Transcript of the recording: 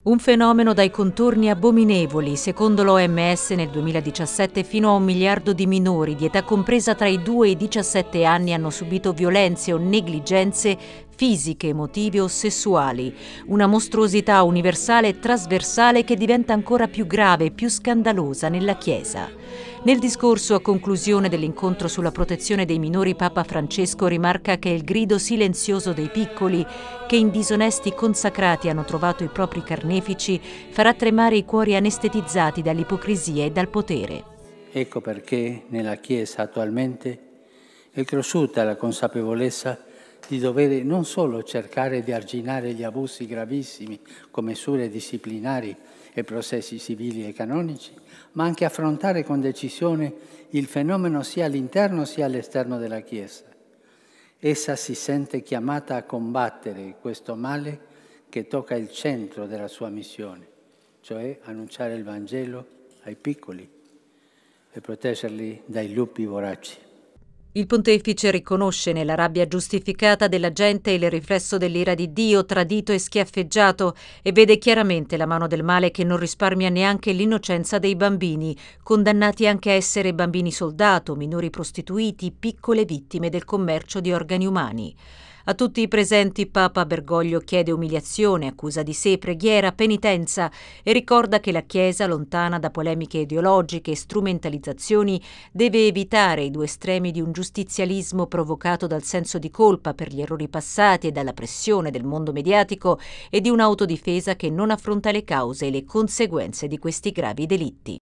Un fenomeno dai contorni abominevoli. Secondo l'OMS nel 2017 fino a 1 miliardo di minori di età compresa tra i 2 e i 17 anni hanno subito violenze o negligenze fisiche, emotive o sessuali. Una mostruosità universale e trasversale che diventa ancora più grave e più scandalosa nella Chiesa. Nel discorso a conclusione dell'incontro sulla protezione dei minori, Papa Francesco rimarca che è il grido silenzioso dei piccoli che in disonesti consacrati hanno trovato i propri carnefici farà tremare i cuori anestetizzati dall'ipocrisia e dal potere. Ecco perché nella Chiesa attualmente è cresciuta la consapevolezza di dover non solo cercare di arginare gli abusi gravissimi con misure disciplinari e processi civili e canonici, ma anche affrontare con decisione il fenomeno sia all'interno sia all'esterno della Chiesa. Essa si sente chiamata a combattere questo male che tocca il centro della sua missione, cioè annunciare il Vangelo ai piccoli e proteggerli dai lupi voraci. Il pontefice riconosce nella rabbia giustificata della gente il riflesso dell'ira di Dio, tradito e schiaffeggiato, e vede chiaramente la mano del male che non risparmia neanche l'innocenza dei bambini, condannati anche a essere bambini soldato, minori prostituiti, piccole vittime del commercio di organi umani. A tutti i presenti Papa Bergoglio chiede umiliazione, accusa di sé, preghiera, penitenza e ricorda che la Chiesa, lontana da polemiche ideologiche e strumentalizzazioni, deve evitare i due estremi di un giustizialismo provocato dal senso di colpa per gli errori passati e dalla pressione del mondo mediatico e di un'autodifesa che non affronta le cause e le conseguenze di questi gravi delitti.